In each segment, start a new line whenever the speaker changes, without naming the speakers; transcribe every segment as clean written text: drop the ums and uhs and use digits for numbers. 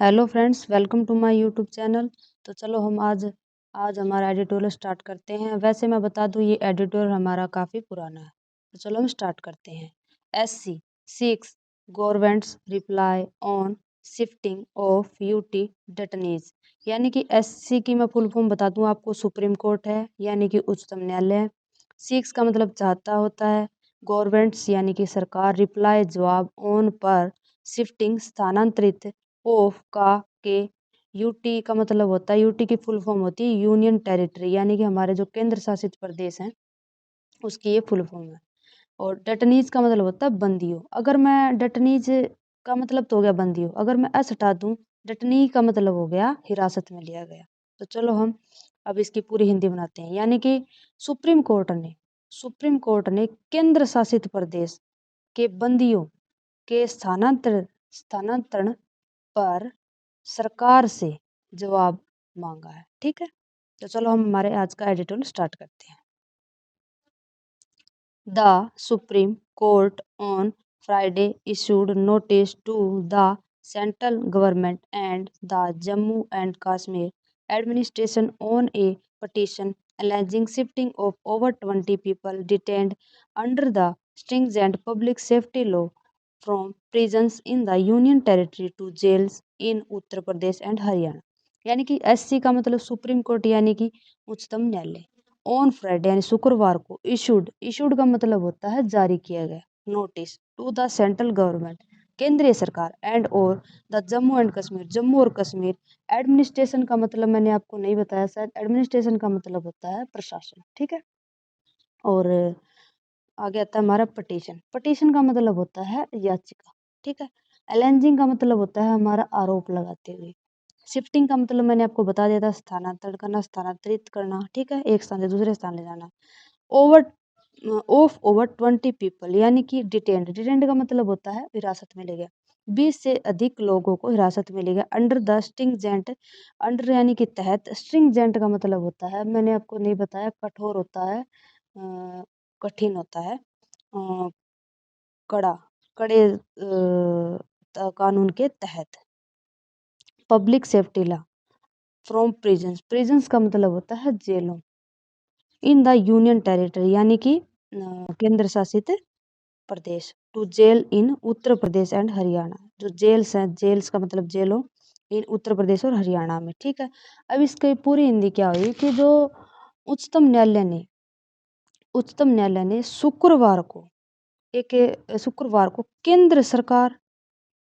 Hello friends, welcome to my YouTube channel. तो चलो हम आज आज हमारा एडिटोरियल स्टार्ट करते हैं। वैसे मैं बता दूं, ये एडिटोरियल हमारा काफ़ी पुराना है। तो चलो हम स्टार्ट करते हैं। SC 6 governments reply on shifting of UT detenues, यानी कि SC की मैं फुल फॉर्म बता दूं आपको, सुप्रीम कोर्ट है यानी कि उच्चतम न्यायालय है। 6 का मतलब चाहता होता है, गवर्नमेंट्स यानी कि सरकार, रिप्लाई जवाब, ऑन पर, शिफ्टिंग स्थानांतरित, ऑफ का के, यूटी का मतलब होता है, यूटी की फुल फॉर्म होती है यूनियन टेरिटरी, यानी कि हमारे जो केंद्र शासित प्रदेश हैं उसकी ये फुल फॉर्म है। और डटनीज का मतलब होता है बंदियों। अगर मैं डटनीज का मतलब तो हो गया बंदियों, अगर मैं एस हटा दूं, डटनी का मतलब हो गया हिरासत में लिया गया। तो चलो हम अब इसकी पूरी हिंदी बनाते हैं, यानी कि सुप्रीम कोर्ट ने केंद्र शासित प्रदेश के बंदियों के स्थानांतरण पर सरकार से जवाब मांगा है। ठीक है, तो चलो हम हमारे आज का एडिटोरियल स्टार्ट करते हैं। The Supreme Court on Friday issued notice to the central government and the Jammu and Kashmir administration on a petition alleging shifting of over 20 people detained under the stringent public safety law from prisons in the Union Territory to jails in Uttar Pradesh and Haryana। यानी कि SC का मतलब supreme court यानी कि उच्चतम न्यायालय। On Friday यानी शुक्रवार को, इशूड का मतलब होता है जारी किया गया, notice to the central government केंद्रीय सरकार, एंड और द जम्मू और कश्मीर एडमिनिस्ट्रेशन का मतलब मैंने आपको नहीं बताया शायद, एडमिनिस्ट्रेशन का मतलब होता है प्रशासन। ठीक है, और आगे आता है हमारा पटिशन। पटिशन का मतलब होता है याचिका। ठीक है, एलेंजिंग का मतलब होता है हमारा आरोप लगाते हुए। शिफ्टिंग का मतलब मैंने आपको बता दिया था, स्थानांतरण करना, स्थानांतरित करना। ठीक है, एक स्थान से दूसरे स्थान ले जाना। ओवर ऑफ ओवर 20 पीपल यानी कि डिटेंड का मतलब होता है हिरासत में ले गया। 20 से अधिक लोगों को हिरासत में ले गया अंडर द स्ट्रिंजेंट, अंडर यानी कि तहत, स्ट्रिंजेंट का मतलब होता है, मैंने आपको नहीं बताया, कठोर होता है, कठिन होता है, अ, कड़ा, कड़े कानून के तहत। Public safety law from prisons, prisons का मतलब होता है जेलों। इन द यूनियन टेरिटरी यानी कि केंद्र शासित प्रदेश, to jail in Uttar Pradesh and Haryana, जो जेल्स हैं, जेल्स का मतलब जेलों, इन उत्तर प्रदेश और हरियाणा में। ठीक है, अब इसकी पूरी हिंदी क्या हुई कि जो उच्चतम न्यायालय ने शुक्रवार को, शुक्रवार को केंद्र सरकार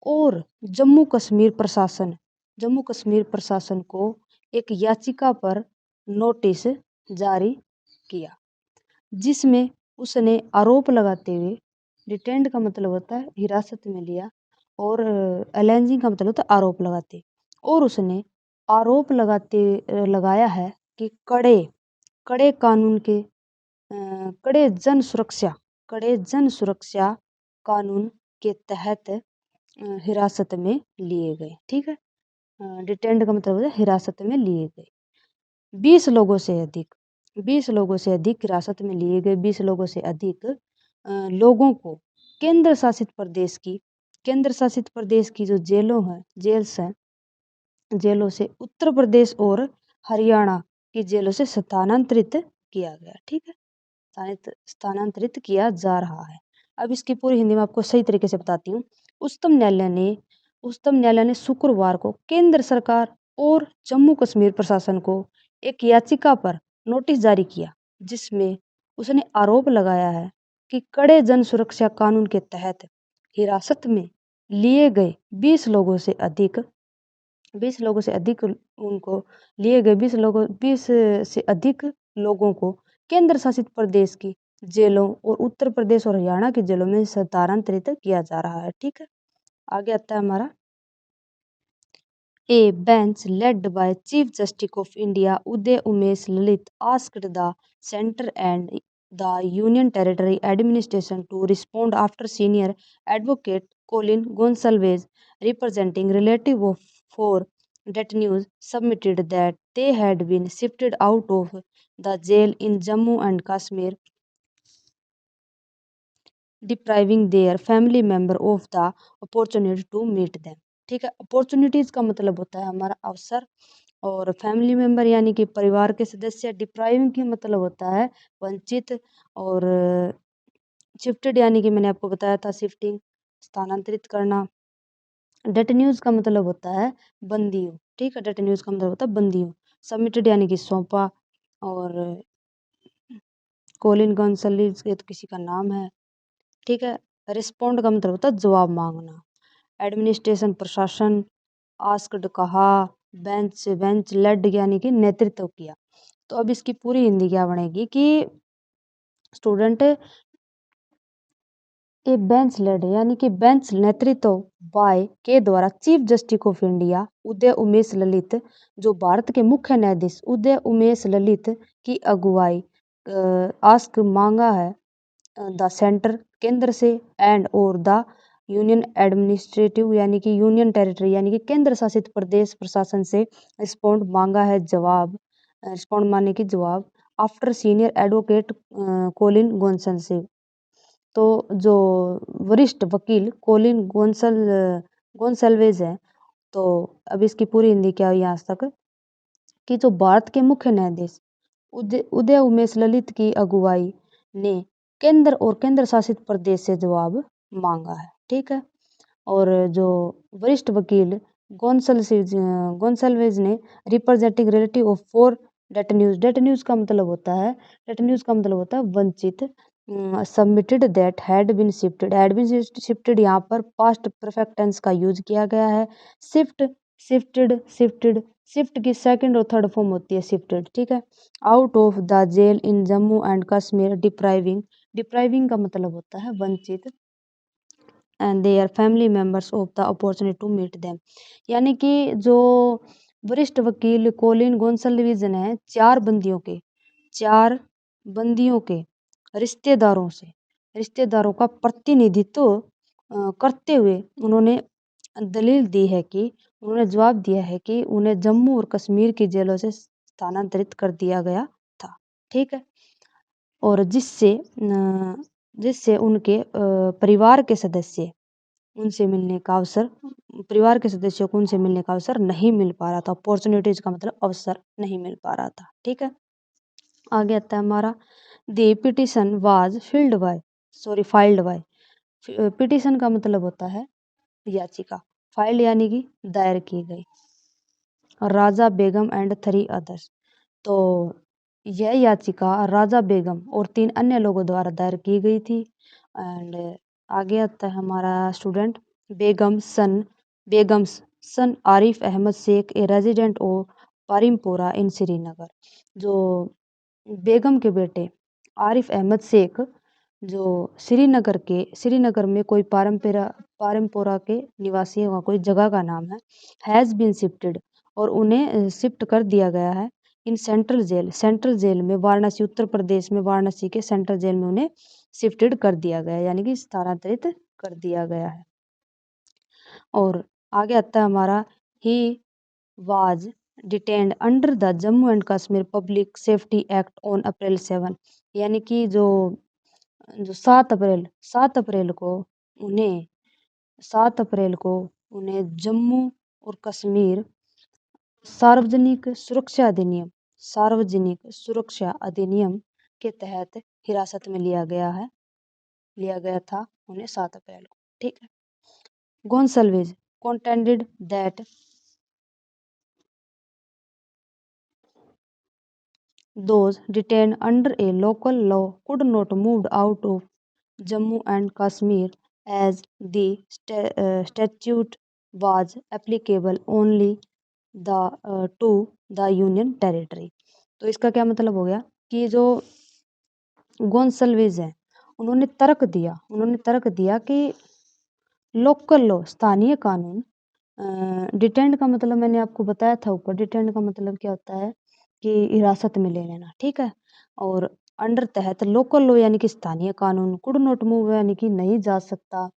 और जम्मू कश्मीर प्रशासन को एक याचिका पर नोटिस जारी किया, जिसमें उसने आरोप लगाते हुए, डिटेंड का मतलब होता है हिरासत में लिया, और एलेंजिंग का मतलब होता है आरोप लगाते, और उसने आरोप लगाया है कि कड़े कड़े कानून के कड़े जन सुरक्षा कानून के तहत हिरासत में लिए गए। ठीक है, डिटेंड का मतलब होता है हिरासत में लिए गए। 20 लोगों से अधिक 20 लोगों से अधिक हिरासत में लिए गए, 20 लोगों से अधिक लोगों को केंद्र शासित प्रदेश की जो जेल्स हैं, जेलों से उत्तर प्रदेश और हरियाणा की जेलों से स्थानांतरित किया गया। ठीक है, स्थानांतरित किया जा रहा है। अब इसकी पूरी हिंदी में आपको सही तरीके से बताती हूँ। उच्चतम न्यायालय ने शुक्रवार को केंद्र सरकार और जम्मू कश्मीर प्रशासन को एक याचिका पर नोटिस जारी किया, जिसमें उसने आरोप लगाया है कि कड़े जन सुरक्षा कानून के तहत हिरासत में लिए गए 20 लोगों से अधिक उनको लिए गए 20 से अधिक लोगों को केंद्र शासित प्रदेश की जेलों और उत्तर प्रदेश और हरियाणा की जेलों में स्थानांतरित किया जा रहा है। ठीक है, आगे आता है हमारा, A bench led by Chief Justice of India Uday Umesh Lalit asked the center and the Union Territory administration to respond after senior advocate Colin Gonsalves, representing relative of four detainees, submitted that they had been shifted out of the jail in Jammu and Kashmir, depriving their family member of the opportunity to meet them। ठीक है। Opportunities का मतलब होता है हमारा अवसर, और family member यानी कि परिवार के सदस्य, डिप्राइविंग की मतलब होता है वंचित, और शिफ्टेड यानी कि मैंने आपको बताया था शिफ्टिंग, स्थानांतरित करना। डेटेन्यूज का मतलब होता है बंदियों, ठीक है, डेटेन्यूज का मतलब होता है बंदियों। सबमिटेड यानी कि सौंपा, और कोलिन गॉन्सल्विस ये तो किसी का नाम है, ठीक है। रिस्पोंड का मतलब होता है जवाब मांगना। एडमिनिस्ट्रेशन प्रशासन, आस्क्ड कहा, बेंच बेंच लेड यानी कि नेतृत्व किया। तो अब इसकी पूरी हिंदी क्या बनेगी कि स्टूडेंट, ए बेंच लेड यानी कि बेंच नेतृत्व बाय के द्वारा chief justice of India Uday Umesh Lalit, जो भारत के मुख्य न्यायाधीश उदय उमेश ललित की अगुवाई, आस्क मांगा है द सेंटर केंद्र से, एंड और द यूनियन एडमिनिस्ट्रेटिव यानी कि यूनियन टेरिटरी यानी कि केंद्र शासित प्रदेश प्रशासन से, रिस्पॉन्ड मांगा है जवाब, रिस्पॉन्ड माने की जवाब, आफ्टर सीनियर एडवोकेट कोलिन गोंसल से। तो जो वरिष्ठ वकील कोलिन गोंसल्वेज है, तो अब इसकी पूरी हिंदी क्या हुई आज तक कि जो भारत के मुख्य न्यायाधीश उदय उदय उमेश ललित की अगुवाई ने केंद्र और केंद्र शासित प्रदेश से जवाब मांगा है, ठीक है। और जो वरिष्ठ वकील गोंसल्वेज ने रिप्रेजेंटिंग रिलेटिव ऑफ फोर डेटेन्यूज, डेटेन्यूज का मतलब होता है, डेटेन्यूज का मतलब होता है वंचित, submitted that had been shifted यहाँ पर पास्ट परफेक्ट टेंस का यूज किया गया है। शिफ्ट, शिफ्टेड, शिफ्ट की सेकंड और थर्ड फॉर्म होती है शिफ्टेड, ठीक है। Out of the jail in Jammu and Kashmir, depriving, depriving का मतलब होता है वंचित, and their family members of the opportunity to meet them, यानी कि जो वरिष्ठ वकील कोलिन गोंसल्विस ने चार बंदियों के रिश्तेदारों का प्रतिनिधित्व करते हुए उन्होंने दलील दी है कि उन्होंने जवाब दिया है कि उन्हें जम्मू और कश्मीर की जेलों से स्थानांतरित कर दिया गया था, ठीक है। और जिससे उनके परिवार के सदस्य उनसे मिलने का अवसर परिवार के सदस्यों को उनसे मिलने का अवसर नहीं मिल पा रहा था। अपॉर्चुनिटीज का मतलब अवसर नहीं मिल पा रहा था, ठीक है। आगे आता है हमारा the petition was filed by. Petition का मतलब होता है याचिका, फाइल्ड यानी कि दायर की गई, और राजा बेगम एंड थ्री अदर्स, तो यह याचिका राजा बेगम और 3 अन्य लोगों द्वारा दायर की गई थी। एंड आगे आता है हमारा student, Begum's son Arif Ahmad Sheikh, a resident of Parimpora in Srinagar, जो बेगम के बेटे आरिफ अहमद शेख, जो श्रीनगर में कोई पारमपोरा के निवासी का कोई जगह का नाम है, हैज़ बीन शिफ्टेड, और उन्हें शिफ्ट कर दिया गया है इन सेंट्रल जेल में वाराणसी, उत्तर प्रदेश में वाराणसी के सेंट्रल जेल में उन्हें शिफ्टेड कर दिया गया है, यानी कि स्थानांतरित कर दिया गया है। और आगे आता है हमारा he was detained under the Jammu and Kashmir public safety act on April 7, यानी कि जो जो 7 अप्रैल उन्हें 7 अप्रैल को उन्हें जम्मू और कश्मीर सार्वजनिक सुरक्षा अधिनियम के तहत हिरासत में लिया गया था उन्हें 7 अप्रैल को, ठीक है। गोंसल्विस contended that those detained under a local law could not moved out of Jammu and Kashmir as the statute was applicable only to the union territory। तो इसका क्या मतलब हो गया कि जो गोंसल्विस है उन्होंने तर्क दिया कि लोकल लॉ स्थानीय कानून, डिटेंड का मतलब मैंने आपको बताया था ऊपर, डिटेंड का मतलब क्या होता है कि हिरासत में ले लेना, ठीक है। और अंडर तहत लोकल लॉ यानी कि स्थानीय कानून, कुड नॉट मूव यानी कि नहीं जा सकता,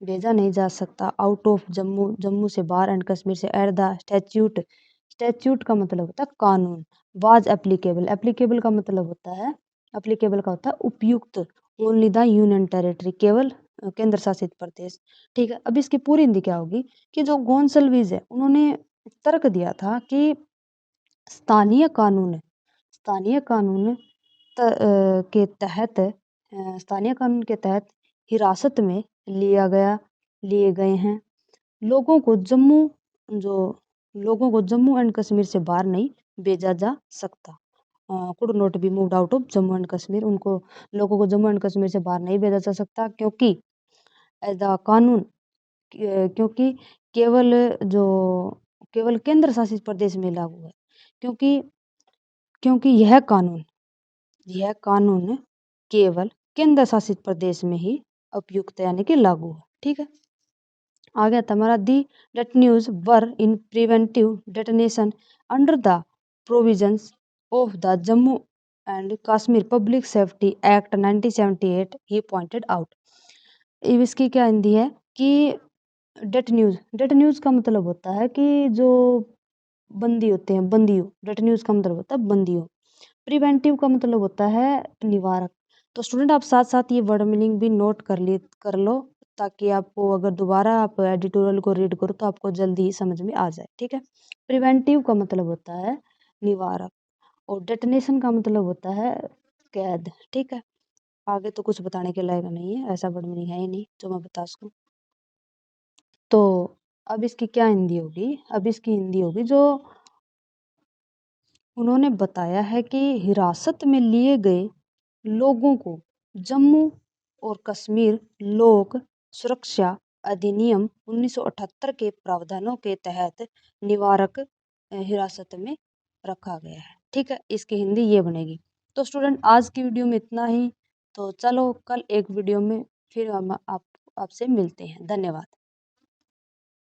भेजा नहीं जा सकता, आउट ऑफ जम्मू से बाहर एंड कश्मीर से, एट द स्टैच्यूट का मतलब होता है कानून, वाज एप्लीकेबल का मतलब होता है एप्लीकेबल का होता है उपयुक्त, ओनली द यूनियन टेरिटरी केवल केंद्र शासित प्रदेश। ठीक है, अब इसकी पूरी हिंदी क्या होगी कि जो गोंसल्विस है उन्होंने तर्क दिया था कि स्थानीय कानून स्थानीय कानून के तहत स्थानीय कानून के तहत हिरासत में लिए गए हैं लोगों को जो लोगों को जम्मू एंड कश्मीर से बाहर नहीं भेजा जा सकता। Could not be moved out of Jammu and Kashmir, उनको लोगों को जम्मू एंड कश्मीर से बाहर नहीं भेजा जा सकता क्योंकि एज द कानून क्योंकि केवल जो केवल केंद्र शासित प्रदेश में लागू है क्योंकि क्योंकि यह कानून केवल केंद्र शासित प्रदेश में ही उपयुक्त यानी कि लागू है। ठीक है, आ गया था हमारा the detenue were in preventive detention under the provisions of the Jammu and Kashmir public safety act 1978 he pointed out. इसकी क्या हिंदी है कि डेट न्यूज का मतलब होता है कि जो बंदी होते हैं, बंदियों। डेट न्यूज का मतलब होता है बंदियों। प्रिवेंटिव का मतलब होता है निवारक। तो स्टूडेंट आप साथ साथ ये वर्ड मीनिंग भी नोट कर लो ताकि आपको अगर दोबारा आप एडिटोरियल को रीड करो तो आपको जल्दी ही समझ में आ जाए। ठीक है, प्रिवेंटिव का मतलब होता है निवारक और डेटनेशन का मतलब होता है कैद। ठीक है, आगे तो कुछ बताने के लायक नहीं है, ऐसा वर्ड मीनिंग है ही नहीं जो मैं बता सकूं। तो अब इसकी क्या हिंदी होगी, अब इसकी हिंदी होगी जो उन्होंने बताया है कि हिरासत में लिए गए लोगों को जम्मू और कश्मीर लोक सुरक्षा अधिनियम 1978 के प्रावधानों के तहत निवारक हिरासत में रखा गया है। ठीक है, इसकी हिंदी ये बनेगी। तो स्टूडेंट आज की वीडियो में इतना ही। तो चलो कल एक वीडियो में फिर हम आपसे मिलते हैं। धन्यवाद।